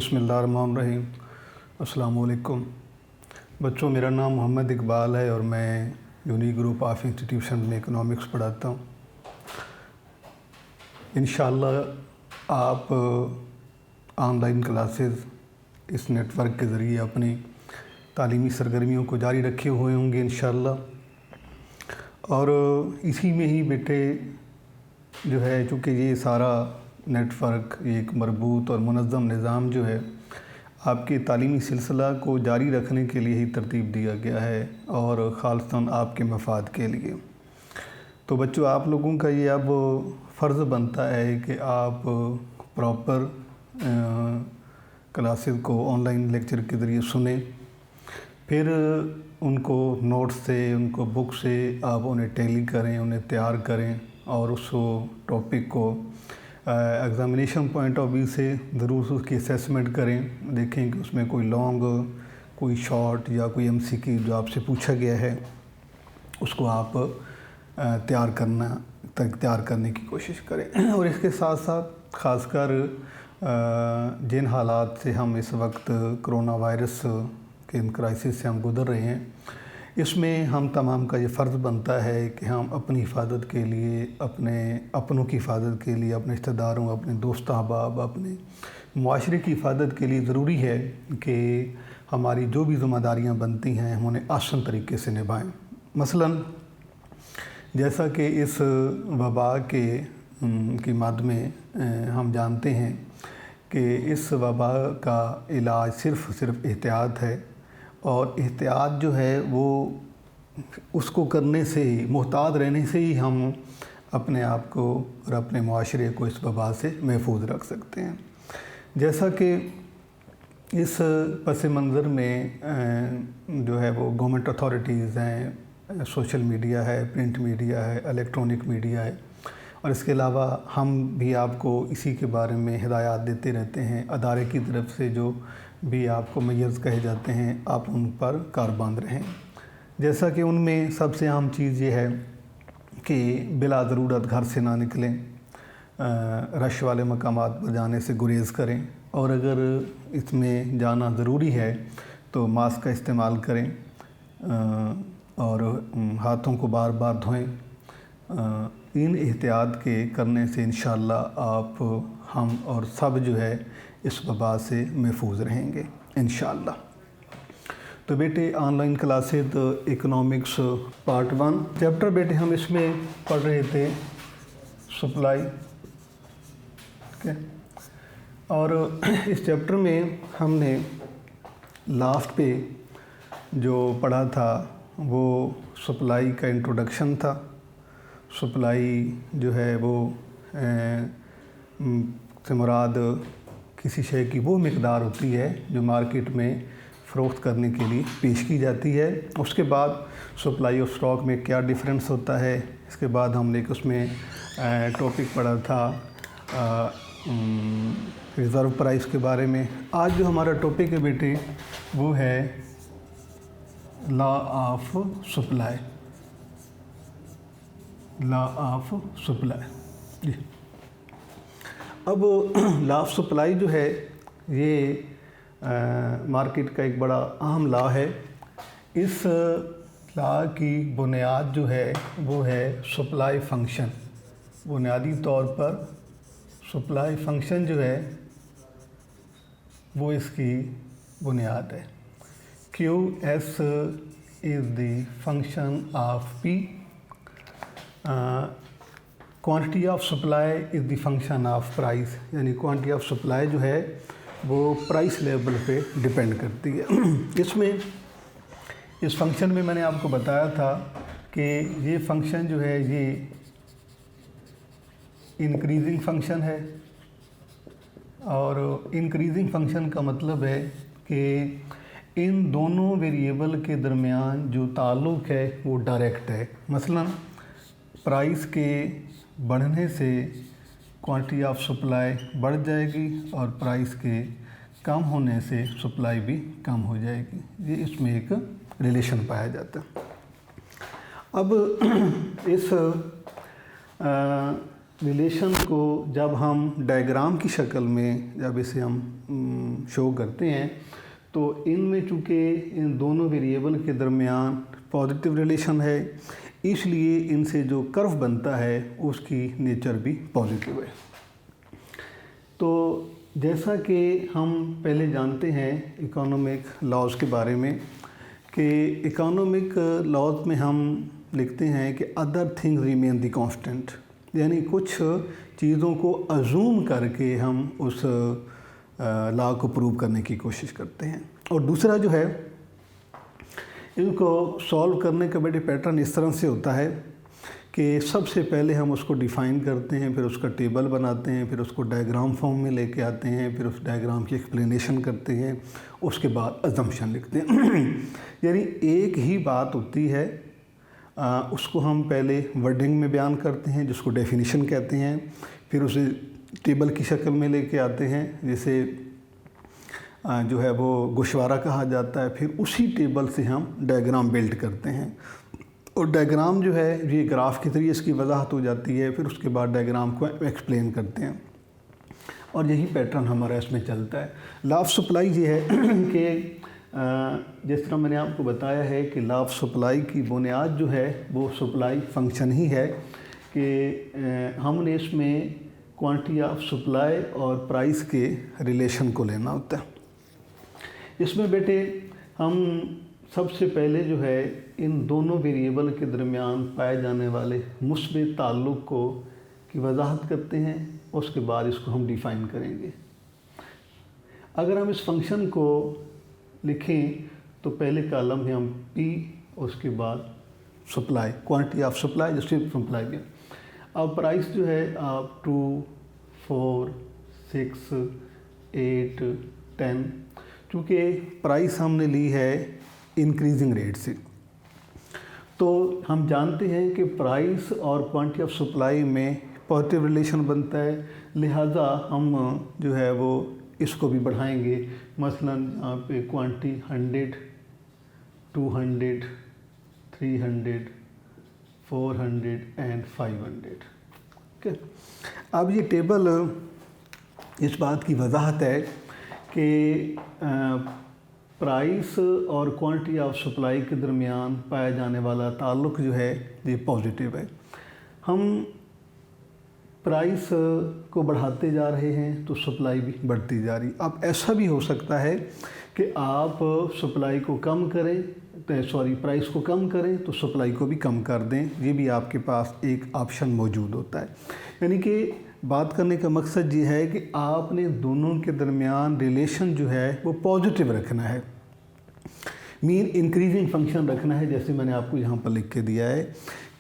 बिस्मिल्लाहिर्रहमानिर्रहीम। अस्सलामु अलैकुम बच्चों, मेरा नाम मोहम्मद इकबाल है और मैं यूनिक ग्रुप ऑफ इंस्टीट्यूशन में इकोनॉमिक्स पढ़ाता हूँ। इंशाअल्लाह आप ऑनलाइन क्लासेस इस नेटवर्क के ज़रिए अपनी तालीमी सरगर्मियों को जारी रखे हुए होंगे इंशाअल्लाह। और इसी में ही बेटे जो है, चूँकि ये सारा नेटवर्क एक मरबूत और मुनज़्ज़म निज़ाम जो है आपके तालीमी सिलसिला को जारी रखने के लिए ही तरतीब दिया गया है और ख़ासतन आपके मफ़ाद के लिए। तो बच्चों, आप लोगों का ये अब फ़र्ज़ बनता है कि आप प्रॉपर क्लासेस को ऑनलाइन लेक्चर के ज़रिए सुनें, फिर उनको नोट्स से, उनको बुक से आप उन्हें टैली करें, उन्हें तैयार करें और उस टॉपिक को एग्ज़ामिनेशन पॉइंट ऑफ व्यू से ज़रूर उसकी असेसमेंट करें। देखें कि उसमें कोई लॉन्ग, कोई शॉर्ट या कोई एमसीक्यू जो आपसे पूछा गया है उसको आप तैयार करने की कोशिश करें। और इसके साथ साथ ख़ासकर जिन हालात से हम इस वक्त कोरोना वायरस के इन क्राइसिस से हम गुज़र रहे हैं, इसमें हम तमाम का ये फ़र्ज़ बनता है कि हम अपनी हिफाजत के लिए, अपने अपनों की हिफाजत के लिए, अपने रिश्तेदारों, अपने दोस्त अहबाब, अपने मुआशरे की हिफाजत के लिए ज़रूरी है कि हमारी जो भी ज़िम्मेदारियाँ बनती हैं हम उन्हें आसान तरीके से निभाएँ। मसलन जैसा कि इस वबा की मद में हम जानते हैं कि इस वबा का इलाज सिर्फ़ एहतियात है, और एहतियात जो है वो उसको करने से ही, मुहतात रहने से ही हम अपने आप को और अपने मुआशरे को इस वबा से महफूज रख सकते हैं। जैसा कि इस पस मंज़र में जो है वो गवर्नमेंट अथॉरिटीज़ हैं, सोशल मीडिया है, प्रिंट मीडिया है, इलेक्ट्रॉनिक मीडिया है, और इसके अलावा हम भी आपको इसी के बारे में हिदायत देते रहते हैं। अदारे की तरफ से जो भी आपको मैयर्स कहे जाते हैं, आप उन पर कारबंद रहें। जैसा कि उनमें सबसे अहम चीज़ ये है कि बिला ज़रूरत घर से ना निकलें, रश वाले मकामात पर जाने से गुरेज़ करें, और अगर इसमें जाना ज़रूरी है तो मास्क का इस्तेमाल करें और हाथों को बार बार धोएं। इन एहतियात के करने से इंशाअल्लाह आप, हम और सब जो है इस वबा से महफूज रहेंगे इंशाअल्लाह। तो बेटे, online classes economics part 1 chapter बेटे हम इसमें पढ़ रहे थे सप्लाई, ठीक है। और इस चैप्टर में हमने लास्ट पे जो पढ़ा था वो सप्लाई का इंट्रोडक्शन था। सप्लाई जो है वो से मुराद किसी शय की वो मिक़दार होती है जो मार्केट में फ़रोख्त करने के लिए पेश की जाती है। उसके बाद सप्लाई और स्टॉक में क्या डिफरेंस होता है। इसके बाद हमने उसमें टॉपिक पढ़ा था रिज़र्व प्राइस के बारे में। आज जो हमारा टॉपिक है बेटे वो है law of supply. Law of supply. अब लॉ ऑफ सप्लाई जो है ये मार्केट का एक बड़ा अहम लॉ है। इस लॉ की बुनियाद जो है वो है सप्लाई फंक्शन। बुनियादी तौर पर सप्लाई फंक्शन जो है वो इसकी बुनियाद है। QS is the function of P। Quantity of supply is the function of price. यानी क्वांटिटी ऑफ सप्लाई जो है वो प्राइस लेवल पे डिपेंड करती है। इसमें इस फंक्शन में मैंने आपको बताया था कि ये फंक्शन जो है ये इंक्रीजिंग फंक्शन है, और इंक्रीजिंग फंक्शन का मतलब है कि इन दोनों वेरिएबल के दरमियान जो ताल्लुक़ है वो डायरेक्ट है। मसलन प्राइस के बढ़ने से क्वांटिटी ऑफ सप्लाई बढ़ जाएगी और प्राइस के कम होने से सप्लाई भी कम हो जाएगी। ये इसमें एक रिलेशन पाया जाता है। अब इस रिलेशन को जब हम डायग्राम की शक्ल में जब इसे हम शो करते हैं तो इनमें चूँकि इन दोनों वेरिएबल के दरमियान पॉजिटिव रिलेशन है, इसलिए इनसे जो कर्व बनता है उसकी नेचर भी पॉजिटिव है। तो जैसा कि हम पहले जानते हैं इकोनॉमिक लॉज के बारे में कि इकोनॉमिक लॉज में हम लिखते हैं कि other things remain the constant, यानी कुछ चीज़ों को अजूम करके हम उस लॉ को प्रूव करने की कोशिश करते हैं। और दूसरा जो है, इनको सॉल्व करने का बेटे पैटर्न इस तरह से होता है कि सबसे पहले हम उसको डिफ़ाइन करते हैं, फिर उसका टेबल बनाते हैं, फिर उसको डायग्राम फॉर्म में लेके आते हैं, फिर उस डायग्राम की एक्सप्लेनेशन करते हैं, उसके बाद अजम्पशन लिखते हैं। यानी एक ही बात होती है, उसको हम पहले वर्डिंग में बयान करते हैं जिसको डेफिनेशन कहते हैं, फिर उसे टेबल की शक्ल में लेके आते हैं जिसे जो है वो गोशवारा कहा जाता है, फिर उसी टेबल से हम डायग्राम बिल्ड करते हैं और डायग्राम जो है ये ग्राफ के जरिए इसकी वजाहत हो जाती है, फिर उसके बाद डायग्राम को एक्सप्लेन करते हैं और यही पैटर्न हमारा इसमें चलता है। लॉ ऑफ सप्लाई ये है कि जिस तरह मैंने आपको बताया है कि लॉ ऑफ सप्लाई की बुनियाद जो है वो सप्लाई फंक्शन ही है कि हमने इसमें क्वांटिटी ऑफ सप्लाई और प्राइस के रिलेशन को लेना होता है। इसमें बेटे हम सबसे पहले जो है इन दोनों वेरिएबल के दरमियान पाए जाने वाले मुस्बित ताल्लुक़ को की वजाहत करते हैं, उसके बाद इसको हम डिफ़ाइन करेंगे। अगर हम इस फंक्शन को लिखें तो पहले कॉलम में हम P, उसके बाद सप्लाई, क्वांटिटी ऑफ सप्लाई जैसे सप्लाई में। अब प्राइस जो है आप 2, 4, 6, 8, 10, चूँकि प्राइस हमने ली है इंक्रीजिंग रेट से, तो हम जानते हैं कि प्राइस और क्वांटिटी ऑफ सप्लाई में पॉजिटिव रिलेशन बनता है, लिहाजा हम जो है वो इसको भी बढ़ाएंगे। मसलन यहाँ पे क्वांटिटी 100, 200, 300, 400 एंड 500। ओके, अब ये टेबल इस बात की वजाहत है कि प्राइस और क्वांटिटी ऑफ सप्लाई के दरमियान पाया जाने वाला ताल्लुक़ जो है ये पॉजिटिव है। हम प्राइस को बढ़ाते जा रहे हैं तो सप्लाई भी बढ़ती जा रही। अब ऐसा भी हो सकता है कि आप सप्लाई को कम करें, प्राइस को कम करें तो सप्लाई को भी कम कर दें, ये भी आपके पास एक ऑप्शन मौजूद होता है। यानी कि बात करने का मकसद ये है कि आपने दोनों के दरमियान रिलेशन जो है वो पॉजिटिव रखना है, मीन इंक्रीजिंग फंक्शन रखना है। जैसे मैंने आपको यहाँ पर लिख के दिया है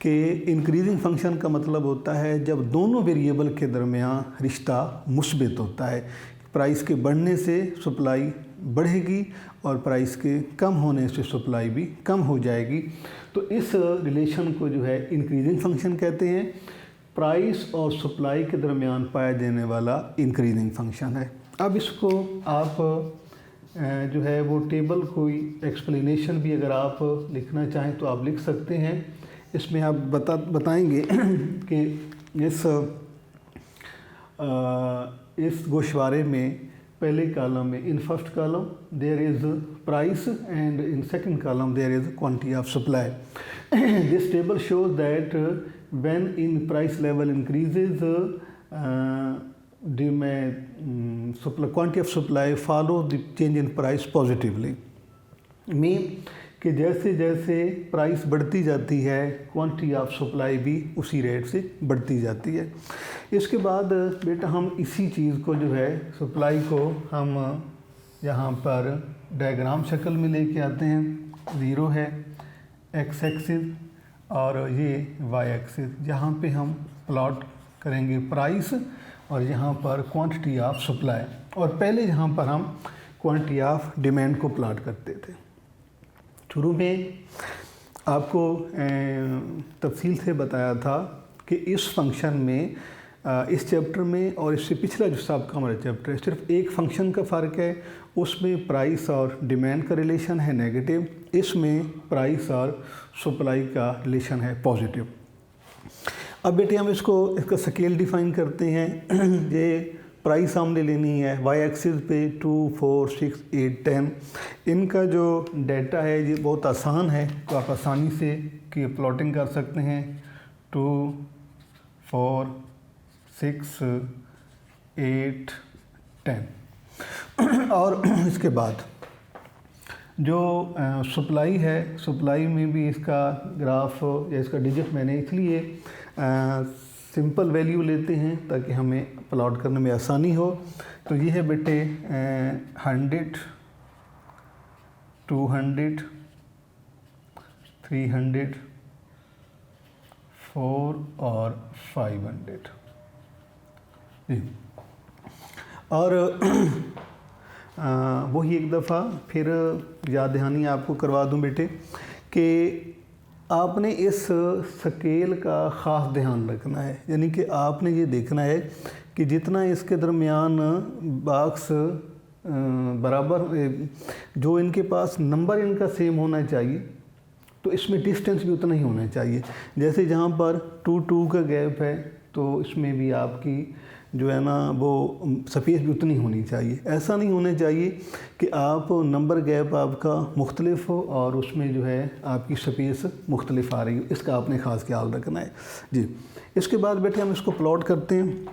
कि इंक्रीजिंग फंक्शन का मतलब होता है जब दोनों वेरिएबल के दरमियान रिश्ता मुस्बित होता है, प्राइस के बढ़ने से सप्लाई बढ़ेगी और प्राइस के कम होने से सप्लाई भी कम हो जाएगी। तो इस रिलेशन को जो है इंक्रीजिंग फंक्शन कहते हैं। प्राइस और सप्लाई के दरमियान पाया जाने वाला इंक्रीजिंग फंक्शन है। अब इसको आप जो है वो टेबल कोई एक्सप्लेनेशन भी अगर आप लिखना चाहें तो आप लिख सकते हैं। इसमें आप बताएंगे कि इस गोशवारे में पहले कॉलम में in first column there is price and in second column there is quantity of supply. This table shows that when in price level increases quantity of supply follow the change in price positively, mean कि जैसे जैसे price बढ़ती जाती है quantity of supply भी उसी rate से बढ़ती जाती है। इसके बाद बेटा हम इसी चीज़ को जो है सप्लाई को हम यहाँ पर डायग्राम शक्ल में लेके आते हैं। 0 है एक्स एक्सिस और ये वाई एक्सिस, जहाँ पे हम प्लॉट करेंगे प्राइस और यहाँ पर क्वांटिटी ऑफ सप्लाई, और पहले यहाँ पर हम क्वांटिटी ऑफ डिमांड को प्लॉट करते थे। शुरू में आपको तफसील से बताया था कि इस फंक्शन में इस चैप्टर में और इससे पिछला जो सबका हमारा चैप्टर है सिर्फ एक फंक्शन का फ़र्क है, उसमें प्राइस और डिमांड का रिलेशन है नेगेटिव, इसमें प्राइस और सप्लाई का रिलेशन है पॉजिटिव। अब बेटे हम इसका स्केल डिफाइन करते हैं। ये प्राइस हमने लेनी है वाई एक्सिस पे 2, 4, 6, 8, 10। इनका जो डाटा है ये बहुत आसान है, तो आप आसानी से की प्लॉटिंग कर सकते हैं। 2, 4, 6, 8, 10। और इसके बाद जो सप्लाई है, सप्लाई में भी इसका ग्राफ या इसका डिजिट मैंने इसलिए सिंपल वैल्यू लेते हैं ताकि हमें प्लॉट करने में आसानी हो। तो ये है बेटे 100, 200, 300, 4 और 500 जी। और वही एक दफ़ा फिर याद दहानी आपको करवा दूं बेटे कि आपने इस स्केल का ख़ास ध्यान रखना है, यानी कि आपने ये देखना है कि जितना इसके दरमियान बॉक्स बराबर जो इनके पास नंबर इनका सेम होना चाहिए, तो इसमें डिस्टेंस भी उतना ही होना चाहिए। जैसे जहाँ पर 2 का गैप है तो इसमें भी आपकी जो है ना वो स्पेस भी उतनी होनी चाहिए। ऐसा नहीं होना चाहिए कि आप नंबर गैप आपका मुख्तलिफ हो और उसमें जो है आपकी स्पेस मुख्तलिफ आ रही हो, इसका आपने ख़ास ख्याल रखना है जी। इसके बाद बेटे हम इसको प्लॉट करते हैं।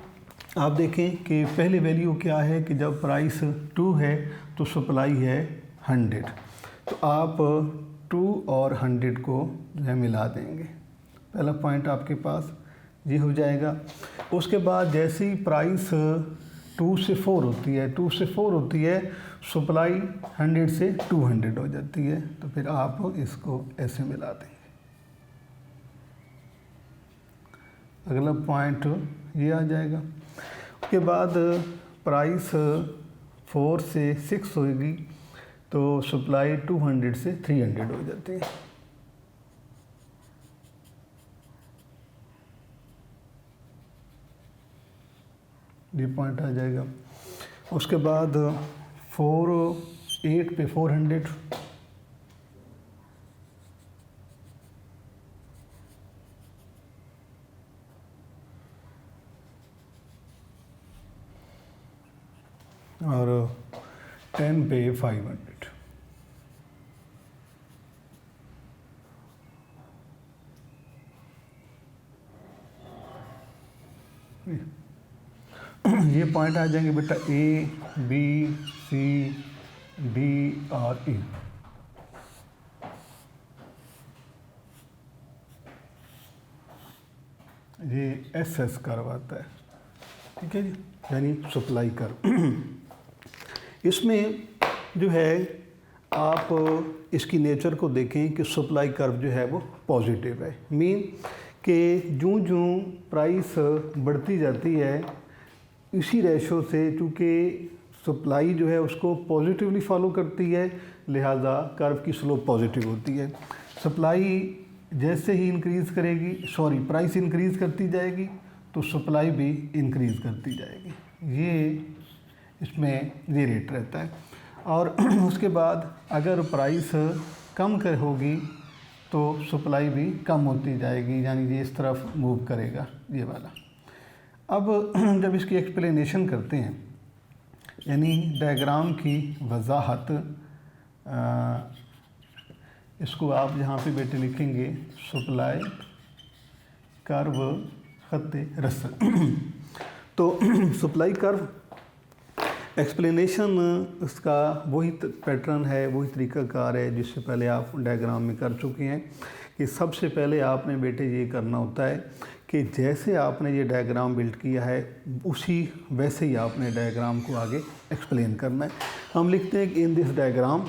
आप देखें कि पहले वैल्यू क्या है कि जब प्राइस 2 है तो सप्लाई है 100, तो आप 2 और 100 को जो है मिला देंगे। पहला पॉइंट आपके पास ये हो जाएगा। उसके बाद जैसे ही प्राइस 2 से 4 होती है, 2 से 4 होती है, सप्लाई 100 से 200 हो जाती है, तो फिर आप इसको ऐसे मिला देंगे। अगला पॉइंट ये आ जाएगा। उसके बाद प्राइस 4 से 6 होगी तो सप्लाई 200 से 300 हो जाती है। ये पॉइंट आ जाएगा। उसके बाद 8 पे 400, और 10 पे 500। ये पॉइंट आ जाएंगे बेटा A, B, C, D और E। ये SS कर्व आता है, ठीक है जी, यानी सप्लाई कर्व। इसमें जो है आप इसकी नेचर को देखें कि सप्लाई कर्व जो है वो पॉजिटिव है। मीन कि जूँ जूँ प्राइस बढ़ती जाती है इसी रेशो से, चूँकि सप्लाई जो है उसको पॉजिटिवली फॉलो करती है, लिहाजा कर्व की स्लोप पॉजिटिव होती है। सप्लाई जैसे ही इंक्रीज़ करेगी, प्राइस इंक्रीज़ करती जाएगी तो सप्लाई भी इंक्रीज़ करती जाएगी। ये इसमें ये रेट रहता है। और उसके बाद अगर प्राइस कम कर होगी तो सप्लाई भी कम होती जाएगी, यानी ये इस तरफ मूव करेगा, ये वाला। अब जब इसकी एक्सप्लेनेशन करते हैं, यानी डायग्राम की वजाहत, इसको आप यहाँ पे बेटे लिखेंगे सप्लाई कर्व खत्ते रसल। तो सप्लाई कर्व एक्सप्लेनेशन इसका वही पैटर्न है, वही तरीक़ाकार है जिससे पहले आप डायग्राम में कर चुके हैं कि सबसे पहले आपने बेटे ये करना होता है कि जैसे आपने ये डायग्राम बिल्ड किया है उसी वैसे ही आपने डायग्राम को आगे एक्सप्लेन करना है। हम लिखते हैं कि in this diagram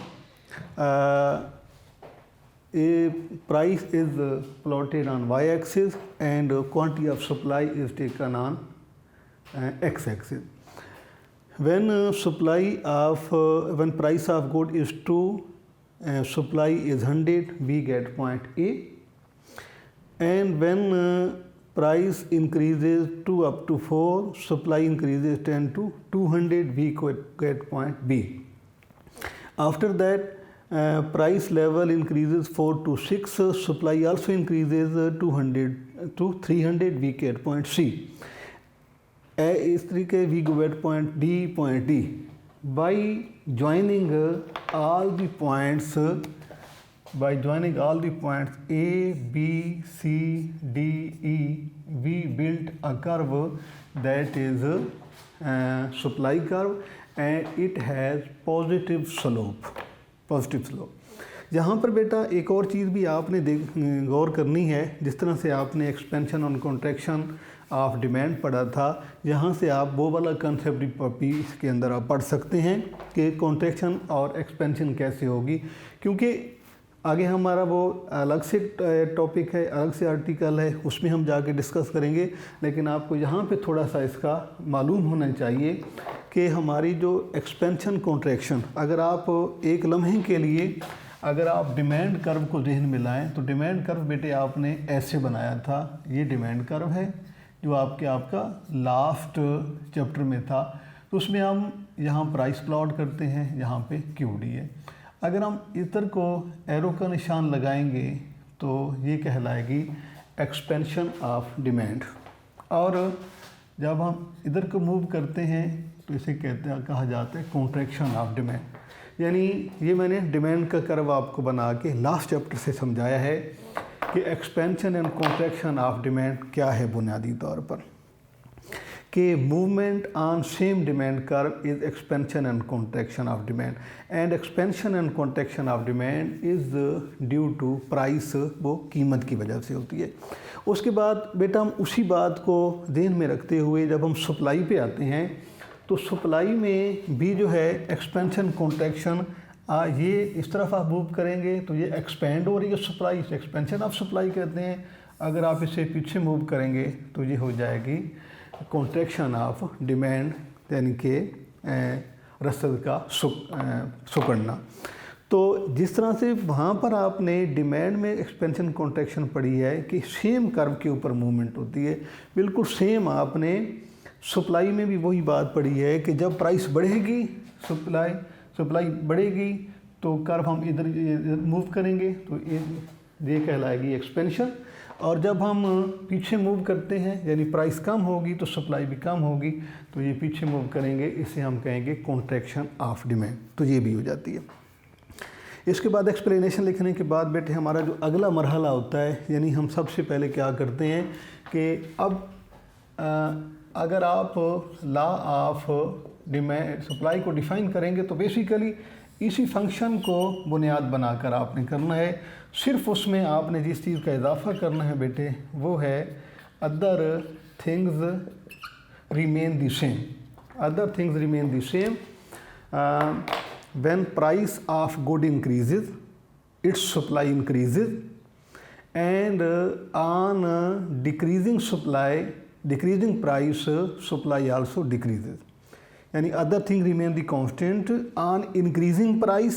a price is plotted on Y axis and quantity of supply is taken on X axis. When price of good is 2, supply is 100, we get point A. And when price increases 2 up to 4, supply increases 10 to 200, we get point B. After that, price level increases 4 to 6, supply also increases 200 to 300 we get point C. इस तरीके we get point D. By joining all the points A, B, C, D, E, we built a curve that is supply curve and it has positive slope. यहाँ पर बेटा एक और चीज़ भी आपने गौर करनी है, जिस तरह से आपने एक्सपेंशन और कॉन्ट्रैक्शन ऑफ डिमांड पढ़ा था, यहाँ से आप वो वाला कंसेप्ट भी इसके अंदर आप पढ़ सकते हैं कि कॉन्ट्रैक्शन और एक्सपेंशन कैसे होगी, क्योंकि आगे हमारा वो अलग से टॉपिक है, अलग से आर्टिकल है, उसमें हम जाके डिस्कस करेंगे। लेकिन आपको यहाँ पे थोड़ा सा इसका मालूम होना चाहिए कि हमारी जो एक्सपेंशन कॉन्ट्रैक्शन, अगर आप एक लम्हे के लिए अगर आप डिमांड कर्व को जहन में लाएँ तो डिमांड कर्व बेटे आपने ऐसे बनाया था, ये डिमांड कर्व है जो आपका लास्ट चैप्टर में था। तो उसमें हम यहाँ प्राइस प्लॉट करते हैं, यहाँ पे QD है। अगर हम इधर को एरो का निशान लगाएंगे तो ये कहलाएगी एक्सपेंशन ऑफ डिमांड, और जब हम इधर को मूव करते हैं तो इसे कहा जाता है कॉन्ट्रैक्शन ऑफ डिमांड। यानी ये मैंने डिमांड का कर्व आपको बना के लास्ट चैप्टर से समझाया है कि expansion and contraction of demand क्या है बुनियादी तौर पर, कि movement on same demand curve is expansion and contraction of demand, and expansion and contraction of demand is due to price, वो कीमत की वजह से होती है। उसके बाद बेटा हम उसी बात को ध्यान में रखते हुए जब हम सप्लाई पे आते हैं तो सप्लाई में भी जो है एक्सपेंशन कॉन्ट्रैक्शन, ये इस तरफ आप मूव करेंगे तो ये एक्सपेंड हो रही है सप्लाई, इसे एक्सपेंशन ऑफ सप्लाई कहते हैं। अगर आप इसे पीछे मूव करेंगे तो ये हो जाएगी कॉन्ट्रैक्शन ऑफ डिमांड, यानी कि रसद का सुकड़ना। तो जिस तरह से वहाँ पर आपने डिमांड में एक्सपेंशन कॉन्ट्रैक्शन पढ़ी है कि सेम कर्व के ऊपर मूवमेंट होती है, बिल्कुल सेम आपने सप्लाई में भी वही बात पढ़ी है कि जब प्राइस बढ़ेगी, सप्लाई बढ़ेगी तो कर्व हम इधर मूव करेंगे तो ये कहलाएगी एक्सपेंशन, और जब हम पीछे मूव करते हैं यानी प्राइस कम होगी तो सप्लाई भी कम होगी, तो ये पीछे मूव करेंगे, इसे हम कहेंगे कॉन्ट्रैक्शन ऑफ डिमांड। तो ये भी हो जाती है। इसके बाद एक्सप्लेनेशन लिखने के बाद बेटे हमारा जो अगला मरहला होता है, यानी हम सबसे पहले क्या करते हैं कि अब अगर आप लॉ ऑफ डिमांड सप्लाई को डिफ़ाइन करेंगे तो बेसिकली इसी फंक्शन को बुनियाद बनाकर आपने करना है। सिर्फ उसमें आपने जिस चीज़ का इजाफा करना है बेटे वो है other things remain the same. Other things remain the same when price of good increases its supply increases, and on decreasing price supply also decreases. यानी other thing remain the constant, on increasing price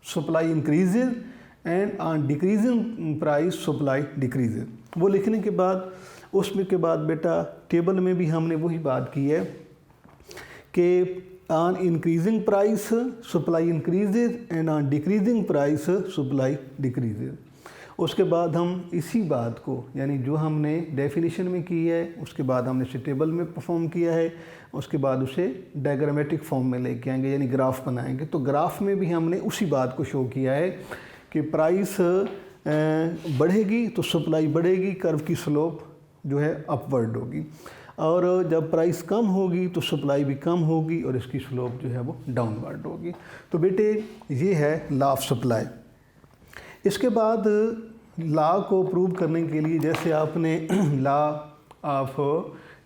supply increases and on decreasing price supply decreases. वो लिखने के बाद उसमें के बाद बेटा table में भी हमने वही बात की है कि on increasing price supply increases and on decreasing price supply decreases. उसके बाद हम इसी बात को यानी जो हमने डेफिनेशन में की है उसके बाद हमने इसे टेबल में परफॉर्म किया है, उसके बाद उसे डायग्रामेटिक फॉर्म में लेके आएंगे यानी ग्राफ बनाएंगे। तो ग्राफ में भी हमने उसी बात को शो किया है कि प्राइस बढ़ेगी तो सप्लाई बढ़ेगी, कर्व की स्लोप जो है अपवर्ड होगी, और जब प्राइस कम होगी तो सप्लाई भी कम होगी और इसकी स्लोप जो है वो डाउनवर्ड होगी। तो बेटे ये है लॉ ऑफ सप्लाई। इसके बाद लॉ को प्रूव करने के लिए जैसे आपने लॉ ऑफ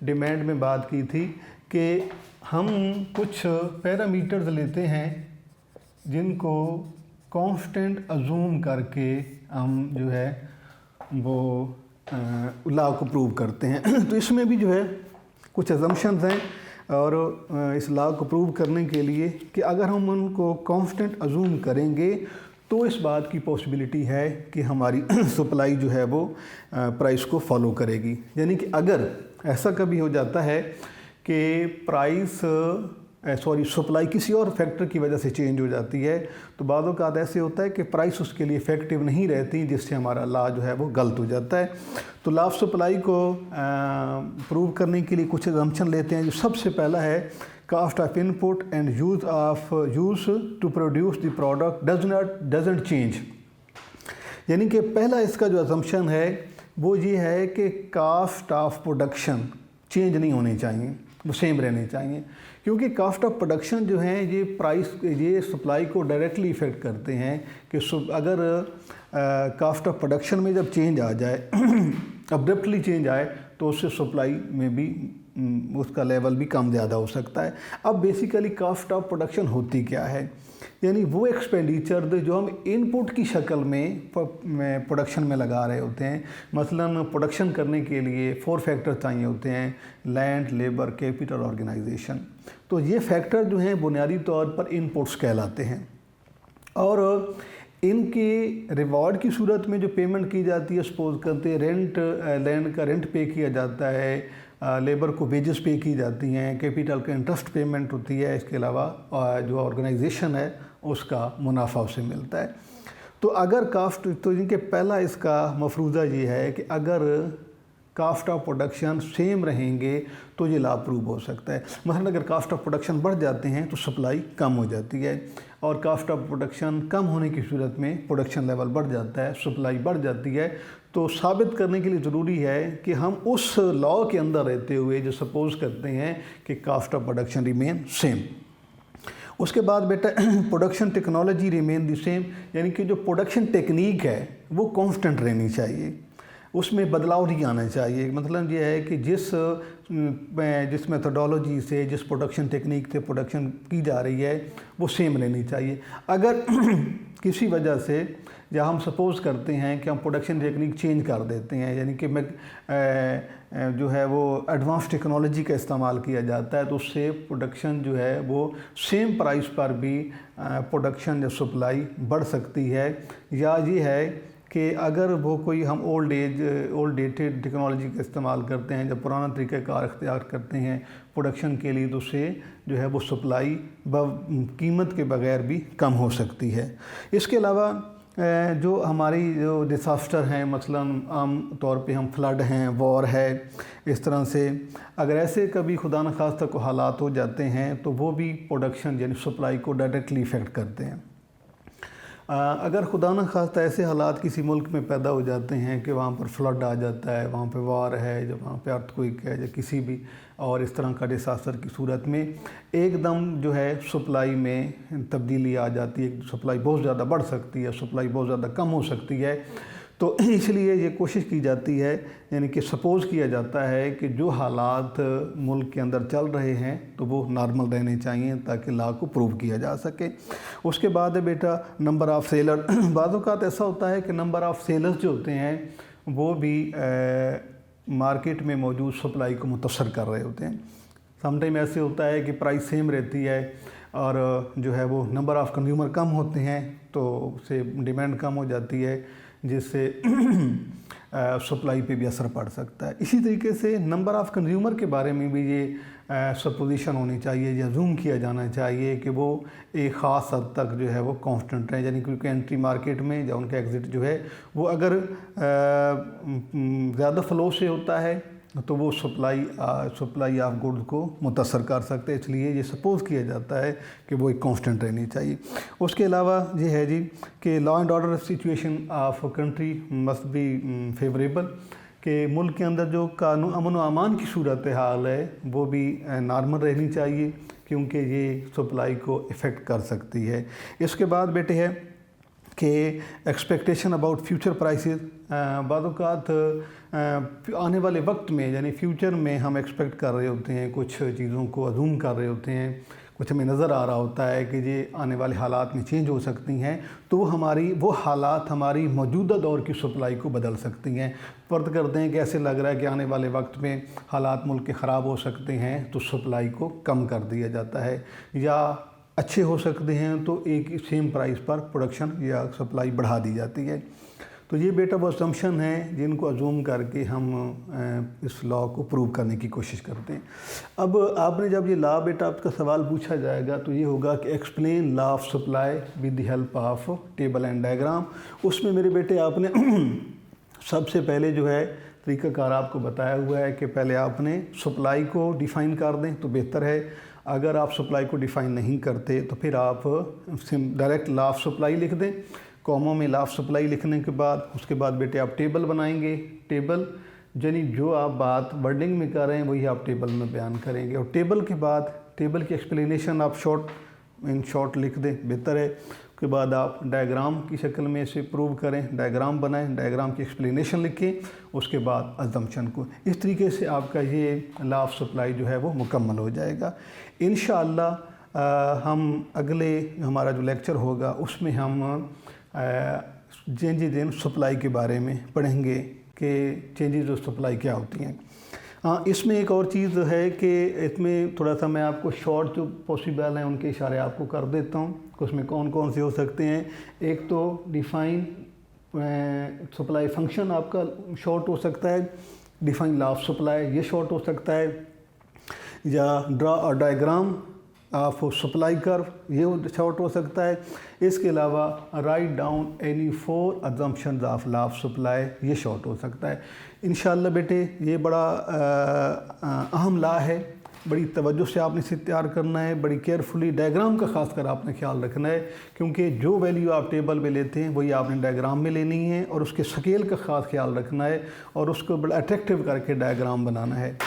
डिमांड में बात की थी कि हम कुछ पैरामीटर्स लेते हैं जिनको कांस्टेंट अजूम करके हम जो है वो लॉ को प्रूव करते हैं। तो इसमें भी जो है कुछ अजम्पशंस हैं, और इस लॉ को प्रूव करने के लिए कि अगर हम उनको कांस्टेंट अजूम करेंगे तो इस बात की पॉसिबिलिटी है कि हमारी सप्लाई जो है वो प्राइस को फॉलो करेगी। यानी कि अगर ऐसा कभी हो जाता है कि प्राइस सप्लाई किसी और फैक्टर की वजह से चेंज हो जाती है, तो बाद औक़ात ऐसे होता है कि प्राइस उसके लिए इफ़ेक्टिव नहीं रहती, जिससे हमारा लॉ जो है वो गलत हो जाता है। तो लॉ ऑफ सप्लाई को प्रूव करने के लिए कुछ असम्पशन लेते हैं। जो सबसे पहला है, cost of input and use to produce the product doesn't change. यानी कि पहला इसका जो असम्पशन है वो ये है कि कास्ट ऑफ प्रोडक्शन चेंज नहीं होनी चाहिए, वो सेम रहने चाहिए, क्योंकि कास्ट ऑफ प्रोडक्शन जो है ये सप्लाई को डायरेक्टली इफ़ेक्ट करते हैं कि अगर कास्ट ऑफ प्रोडक्शन में जब चेंज आ जाए अब्रप्टली चेंज आए तो उससे सप्लाई में भी उसका लेवल भी कम ज़्यादा हो सकता है। अब बेसिकली कास्ट ऑफ प्रोडक्शन होती क्या है, यानी वो एक्सपेंडिचर जो हम इनपुट की शक्ल में प्रोडक्शन में लगा रहे होते हैं। मसलन प्रोडक्शन करने के लिए 4 फैक्टर चाहिए होते हैं, लैंड, लेबर, कैपिटल, ऑर्गेनाइजेशन। तो ये फैक्टर जो हैं बुनियादी तौर पर इनपुट्स कहलाते हैं, और इनके रिवॉर्ड की सूरत में जो पेमेंट की जाती है, सपोज करते हैं रेंट, लैंड का रेंट पे किया जाता है, लेबर को वेजेस पे की जाती हैं, कैपिटल का इंटरेस्ट पेमेंट होती है, इसके अलावा जो ऑर्गेनाइजेशन है उसका मुनाफा उसे मिलता है। तो अगर कास्ट, तो इनके पहला इसका मफरूज़ा ये है कि अगर कास्ट ऑफ प्रोडक्शन सेम रहेंगे तो ये लॉ प्रूव हो सकता है। मतलब अगर कास्ट ऑफ प्रोडक्शन बढ़ जाते हैं तो सप्लाई कम हो जाती है, और कास्ट ऑफ प्रोडक्शन कम होने की सूरत में प्रोडक्शन लेवल बढ़ जाता है, सप्लाई बढ़ जाती है। तो साबित करने के लिए ज़रूरी है कि हम उस लॉ के अंदर रहते हुए जो सपोज़ करते हैं कि cost of production remain same. उसके बाद बेटा production technology remain the same, यानी कि जो प्रोडक्शन टेक्निक है वो कांस्टेंट रहनी चाहिए, उसमें बदलाव नहीं आना चाहिए। मतलब ये है कि जिस मेथोडोलॉजी से, जिस प्रोडक्शन टेक्निक से प्रोडक्शन की जा रही है वो सेम रहनी चाहिए। अगर किसी वजह से, या हम सपोज़ करते हैं कि हम प्रोडक्शन टेक्निक चेंज कर देते हैं, यानी कि जो है वो एडवांस टेक्नोलॉजी का इस्तेमाल किया जाता है, तो उससे प्रोडक्शन जो है वो सेम प्राइस पर भी प्रोडक्शन या सप्लाई बढ़ सकती है। या ये है कि अगर वो कोई हम ओल्ड डेटेड टेक्नोलॉजी का इस्तेमाल करते हैं, जब पुराना तरीक़ाकार इख्तियार करते हैं प्रोडक्शन के लिए, तो उससे जो है वो सप्लाई कीमत के बगैर भी कम हो सकती है। इसके अलावा जो हमारी जो डिसास्टर हैं, मसलन आम तौर पे हम फ्लड हैं, वॉर है, इस तरह से अगर ऐसे कभी खुदा न खास्ता को हालात हो जाते हैं तो वो भी प्रोडक्शन यानी सप्लाई को डायरेक्टली इफ़ेक्ट करते हैं। अगर खुदा न खास्ता ऐसे हालात किसी मुल्क में पैदा हो जाते हैं कि वहाँ पर फ्लड आ जाता है, वहाँ पे वार है, जब वहाँ पे अर्थक्वेक है, या किसी भी और इस तरह का डिसास्टर की सूरत में एकदम जो है सप्लाई में तब्दीली आ जाती है, सप्लाई बहुत ज़्यादा बढ़ सकती है, सप्लाई बहुत ज़्यादा कम हो सकती है। तो इसलिए ये कोशिश की जाती है, यानी कि सपोज़ किया जाता है कि जो हालात मुल्क के अंदर चल रहे हैं तो वो नॉर्मल रहने चाहिए ताकि लॉ को प्रूव किया जा सके। उसके बाद है बेटा नंबर ऑफ़ सेलर। बाज़ औक़ात ऐसा होता है कि नंबर ऑफ़ सेलर्स जो होते हैं वो भी मार्केट में मौजूद सप्लाई को मुतासर कर रहे होते हैं। समटाइम ऐसे होता है कि प्राइस सेम रहती है और जो है वो नंबर ऑफ़ कंज्यूमर कम होते हैं तो उससे डिमांड कम हो जाती है, जिससे सप्लाई पे भी असर पड़ सकता है। इसी तरीके से नंबर ऑफ़ कंज्यूमर के बारे में भी ये सपोजिशन होनी चाहिए या जूम किया जाना चाहिए कि वो एक ख़ास हद तक जो है वो कांस्टेंट है, यानी क्योंकि एंट्री मार्केट में या उनका एग्ज़िट जो है वो अगर ज़्यादा फ़्लो से होता है तो वो सप्लाई ऑफ गुड्स को मुतासर कर सकते हैं, इसलिए ये सपोज़ किया जाता है कि वो एक कांस्टेंट रहनी चाहिए। उसके अलावा ये है जी कि law and order situation of country must be favourable, कि मुल्क के अंदर जो कानून अमन व अमान की सूरत हाल है वो भी नॉर्मल रहनी चाहिए, क्योंकि ये सप्लाई को इफ़ेक्ट कर सकती है। इसके बाद बेटे है कि एक्सपेक्टेशन अबाउट फ्यूचर प्राइसेस। बाद औक़ात आने वाले वक्त में यानी फ्यूचर में हम एक्सपेक्ट कर रहे होते हैं, कुछ चीज़ों को अज़ूम कर रहे होते हैं, कुछ हमें नज़र आ रहा होता है कि ये आने वाले हालात में चेंज हो सकती हैं, तो वो हालात हमारी मौजूदा दौर की सप्लाई को बदल सकती हैं। फ़र्ज़ करते हैं कि ऐसे लग रहा है कि आने वाले वक्त में हालात मुल्क के ख़राब हो सकते हैं तो सप्लाई को कम कर दिया जाता है, या अच्छे हो सकते हैं तो एक सेम प्राइस पर प्रोडक्शन या सप्लाई बढ़ा दी जाती है। तो ये बेटा वो असम्पशन है जिनको अजूम करके हम इस लॉ को प्रूव करने की कोशिश करते हैं। अब आपने जब ये लॉ बेटा आपका सवाल पूछा जाएगा तो ये होगा कि explain law of supply with the help of table and diagram. उसमें मेरे बेटे आपने सबसे पहले जो है तरीक़ाकार आपको बताया हुआ है कि पहले आपने सप्लाई को डिफ़ाइन कर दें तो बेहतर है। अगर आप सप्लाई को डिफ़ाइन नहीं करते तो फिर आप डायरेक्ट लॉ ऑफ सप्लाई लिख दें, कॉमा में लॉ ऑफ सप्लाई लिखने के बाद उसके बाद बेटे आप टेबल बनाएंगे। टेबल यानी जो आप बात वर्डिंग में कर रहे हैं वही आप टेबल में बयान करेंगे, और टेबल के बाद टेबल की एक्सप्लेनेशन आप इन शॉर्ट लिख दें, बेहतर है। उसके बाद आप डायग्राम की शक्ल में इसे प्रूव करें, डायग्राम बनाएं, डायग्राम की एक्सप्लेनेशन लिखें, उसके बाद अजम्पशन को। इस तरीके से आपका ये लॉ ऑफ सप्लाई जो है वो मुकम्मल हो जाएगा। इंशाअल्लाह हम अगले हमारा जो लेक्चर होगा उसमें हम चेंजेस इन सप्लाई के बारे में पढ़ेंगे कि चेंजेस ऑफ सप्लाई क्या होती हैं। हाँ, इसमें एक और चीज़ है कि इसमें थोड़ा सा मैं आपको शॉर्ट जो पॉसिबल हैं उनके इशारे आपको कर देता हूँ कि उसमें कौन कौन से हो सकते हैं। एक तो डिफ़ाइन सप्लाई फंक्शन आपका शॉर्ट हो सकता है, डिफ़ाइन लॉ ऑफ सप्लाई ये शॉर्ट हो सकता है, या draw a diagram of supply curve ये शॉर्ट हो सकता है। इसके अलावा write down any 4 assumptions of law of supply ये शॉर्ट हो सकता है। इंशाअल्लाह बेटे ये बड़ा अहम लॉ है, बड़ी तवज्जो से आपने इसे तैयार करना है, बड़ी केयरफुली डायग्राम का खासकर आपने ख्याल रखना है, क्योंकि जो वैल्यू आप टेबल में लेते हैं वही आपने डायग्राम में लेनी है, और उसके स्केल का ख़ास ख्याल रखना है और उसको बड़ा अट्रैक्टिव करके डायग्राम बनाना है।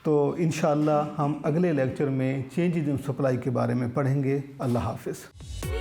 तो इंशाअल्लाह हम अगले लेक्चर में चेंजेस इन सप्लाई के बारे में पढ़ेंगे। अल्लाह हाफ़िज़।